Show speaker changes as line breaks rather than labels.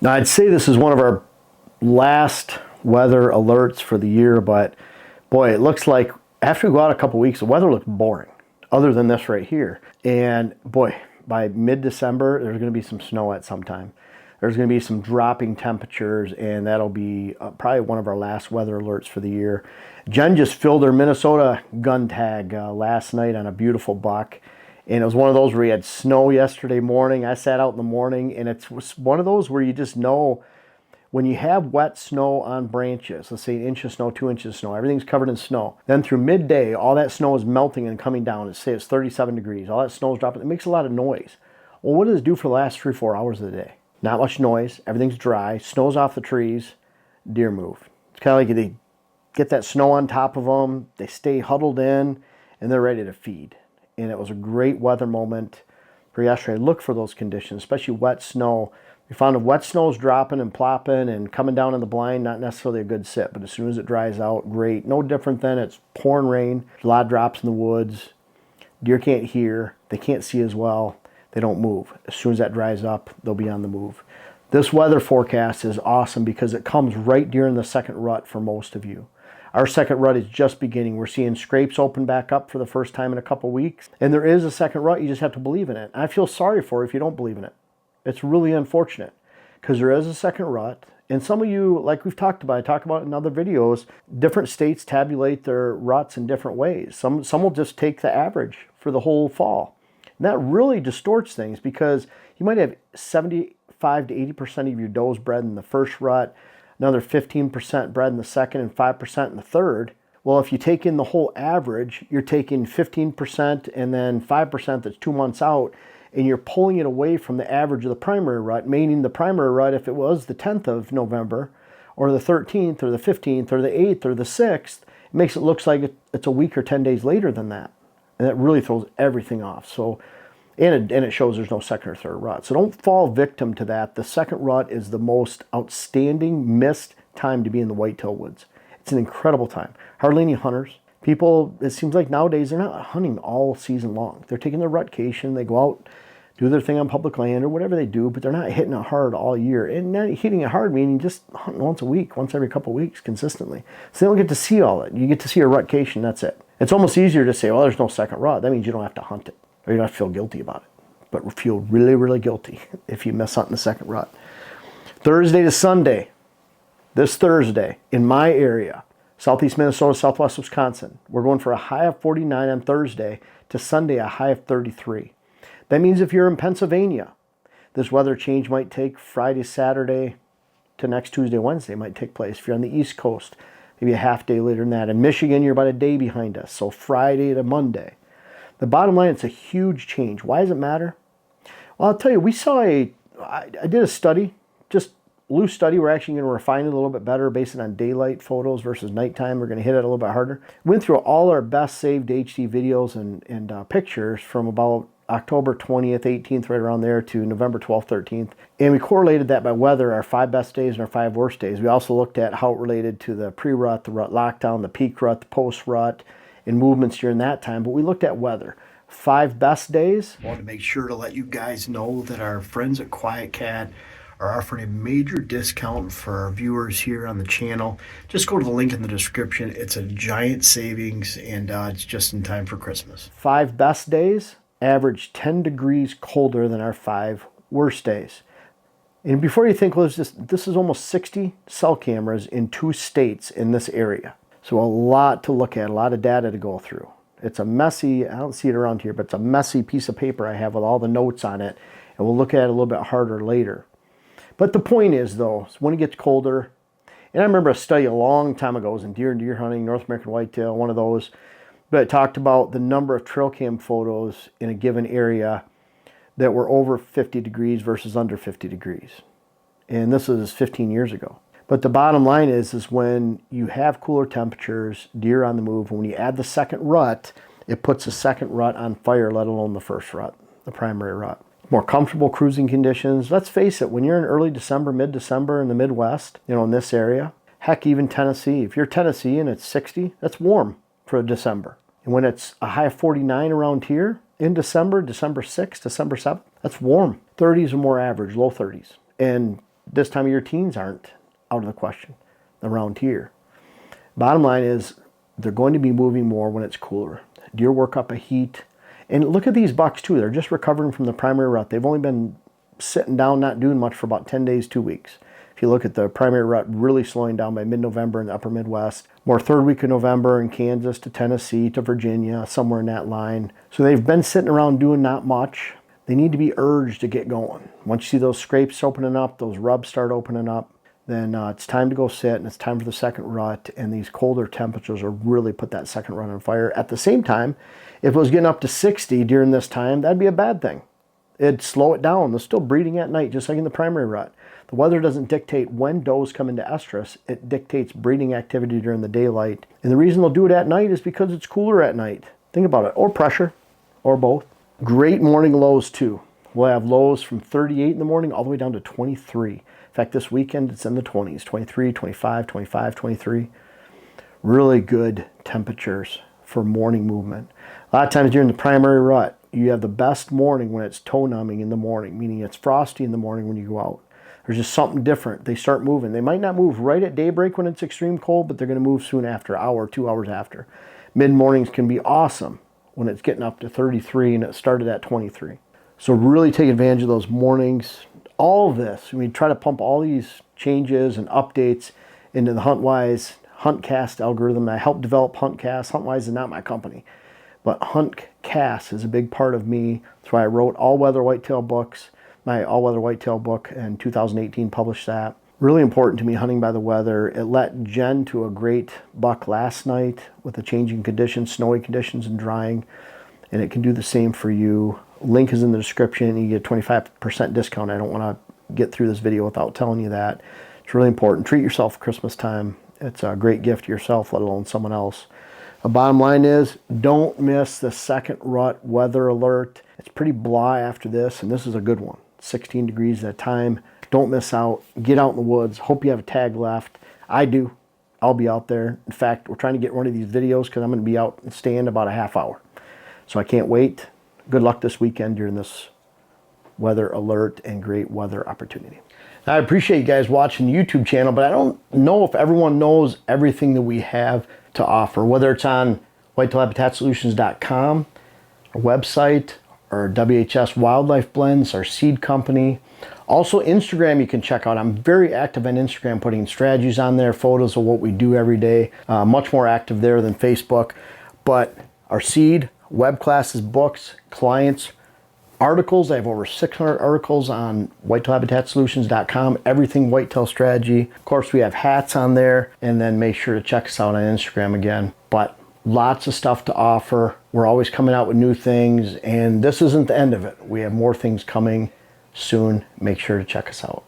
Now, I'd say this is one of our last weather alerts for the year, but boy, it looks like after we go out a couple weeks, the weather looks boring, other than this right here. And boy, by mid-December, there's going to be some snow at some time. There's going to be some dropping temperatures, and that'll be probably one of our last weather alerts for the year. Jen just filled her Minnesota gun tag last night on a beautiful buck. And it was one of those where we had snow yesterday morning. I sat out in the morning, and it's one of those where you just know when you have wet snow on branches, let's say an inch of snow, 2 inches of snow, everything's covered in snow. Then through midday, all that snow is melting and coming down. Let's say it's 37 degrees. All that snow is dropping. It makes a lot of noise. Well, what does it do for the last 3 or 4 hours of the day? Not much noise. Everything's dry. Snow's off the trees. Deer move. It's kind of like they get that snow on top of them. They stay huddled in, and they're ready to feed. And it was a great weather moment for yesterday. Look for those conditions, especially wet snow. We found if wet snow is dropping and plopping and coming down in the blind, not necessarily a good sit, but as soon as it dries out, great. No different than it's pouring rain. There's a lot of drops in the woods. Deer can't hear. They can't see as well. They don't move. As soon as that dries up, they'll be on the move. This weather forecast is awesome because it comes right during the second rut for most of you. Our second rut is just beginning. We're seeing scrapes open back up for the first time in a couple weeks. And there is a second rut. You just have to believe in it. I feel sorry for you if you don't believe in it. It's really unfortunate because there is a second rut. And some of you, like we've talked about, I talk about in other videos, different states tabulate their ruts in different ways. Some will just take the average for the whole fall. And that really distorts things because you might have 75 to 80% of your does bred in the first rut, another 15% bred in the second, and 5% in the third. Well, if you take in the whole average, you're taking 15% and then 5% that's 2 months out, and you're pulling it away from the average of the primary rut, meaning the primary rut, if it was the 10th of November, or the 13th, or the 15th, or the 8th, or the 6th, it makes it look like it's a week or 10 days later than that. And that really throws everything off. So, and it shows there's no second or third rut. So don't fall victim to that. The second rut is the most outstanding missed time to be in the whitetail woods. It's an incredible time. Hardly any hunters. People, it seems like nowadays they're not hunting all season long. They're taking their rutcation, they go out, do their thing on public land or whatever they do, but they're not hitting it hard all year. And not hitting it hard meaning just hunting once a week, once every couple of weeks consistently. So they don't get to see all it. You get to see a rutcation, that's it. It's almost easier to say, well, there's no second rut. That means you don't have to hunt it, or you don't have to feel guilty about it. But feel really, really guilty if you miss hunting the second rut. Thursday to Sunday, this Thursday, in my area, southeast Minnesota, southwest Wisconsin, we're going for a high of 49 on Thursday to Sunday, a high of 33. That means if you're in Pennsylvania, this weather change might take Friday, Saturday to next Tuesday, Wednesday might take place. If you're on the East Coast, maybe a half day later than that. In Michigan, you're about a day behind us, so Friday to Monday. The bottom line, it's a huge change. Why does it matter? Well, I'll tell you, I did a study, just loose study. We're actually going to refine it a little bit better based on daylight photos versus nighttime. We're going to hit it a little bit harder. Went through all our best saved HD videos and pictures from about October 20th, 18th, right around there, to November 12th, 13th. And we correlated that by weather, our 5 best days and our 5 worst days. We also looked at how it related to the pre-rut, the rut lockdown, the peak rut, the post-rut, and movements during that time. But we looked at weather. 5 best days. I wanted to make sure to let you guys know that our friends at QuietKat are offering a major discount for our viewers here on the channel. Just go to the link in the description. It's a giant savings, and it's just in time for Christmas. 5 best days average 10 degrees colder than our 5 worst days. And before you think, well, this is almost 60 cell cameras in 2 states in this area. So a lot to look at, a lot of data to go through. It's a messy, I don't see it around here, but it's a messy piece of paper I have with all the notes on it. And we'll look at it a little bit harder later. But the point is, though, is when it gets colder, and I remember a study a long time ago, it was in deer hunting, North American whitetail, one of those, but it talked about the number of trail cam photos in a given area that were over 50 degrees versus under 50 degrees. And this was 15 years ago. But the bottom line is when you have cooler temperatures, deer on the move, when you add the second rut, it puts the second rut on fire, let alone the first rut, the primary rut. More comfortable cruising conditions. Let's face it, when you're in early December, mid-December in the Midwest, in this area, heck, even Tennessee. If you're Tennessee and it's 60, that's warm for December. And when it's a high of 49 around here in December, December 6th, December 7th, that's warm. 30s are more average, low 30s. And this time of year, teens aren't out of the question around here. Bottom line is they're going to be moving more when it's cooler. Deer work up a heat. And look at these bucks too. They're just recovering from the primary rut. They've only been sitting down, not doing much for about 10 days, 2 weeks. If you look at the primary rut really slowing down by mid-November in the upper Midwest, more third week of November in Kansas to Tennessee to Virginia, somewhere in that line. So they've been sitting around doing not much. They need to be urged to get going. Once you see those scrapes opening up, those rubs start opening up, then it's time to go sit, and it's time for the second rut, and these colder temperatures will really put that second rut on fire. At the same time, if it was getting up to 60 during this time, that'd be a bad thing. It'd slow it down. They're still breeding at night, just like in the primary rut. The weather doesn't dictate when does come into estrus. It dictates breeding activity during the daylight. And the reason they'll do it at night is because it's cooler at night. Think about it. Or pressure, or both. Great morning lows too. We'll have lows from 38 in the morning all the way down to 23. In fact, this weekend it's in the 20s, 23, 25, 25, 23. Really good temperatures for morning movement. A lot of times during the primary rut, you have the best morning when it's toe numbing in the morning, meaning it's frosty in the morning when you go out. There's just something different. They start moving. They might not move right at daybreak when it's extreme cold, but they're going to move soon after, an hour, 2 hours after. Mid-mornings can be awesome when it's getting up to 33 and it started at 23. So really take advantage of those mornings. All of this, we try to pump all these changes and updates into the HuntWise HuntCast algorithm. I helped develop HuntCast. HuntWise is not my company, but HuntCast is a big part of me. That's why I wrote All-Weather Whitetail books. My All-Weather Whitetail book in 2018 published that. Really important to me, hunting by the weather. It let Jen to a great buck last night with the changing conditions, snowy conditions and drying, and it can do the same for you. Link is in the description. You get a 25% discount. I don't want to get through this video without telling you that. It's really important. Treat yourself at Christmas time. It's a great gift to yourself, let alone someone else. The bottom line is, don't miss the second rut weather alert. It's pretty blah after this, and this is a good one. 16 degrees at a time. Don't miss out. Get out in the woods. Hope you have a tag left. I do. I'll be out there. In fact, we're trying to get one of these videos because I'm going to be out and staying about a half hour. So I can't wait. Good luck this weekend during this weather alert and great weather opportunity. Now, I appreciate you guys watching the YouTube channel, but I don't know if everyone knows everything that we have to offer, whether it's on whitetailhabitatsolutions.com, our website, our WHS Wildlife Blends, our seed company. Also Instagram you can check out. I'm very active on Instagram, putting strategies on there, photos of what we do every day. Much more active there than Facebook. But our seed, web classes, books, clients, articles. I have over 600 articles on whitetailhabitatsolutions.com, everything whitetail strategy. Of course, we have hats on there, and then make sure to check us out on Instagram again. But lots of stuff to offer. We're always coming out with new things, and this isn't the end of it. We have more things coming soon. Make sure to check us out.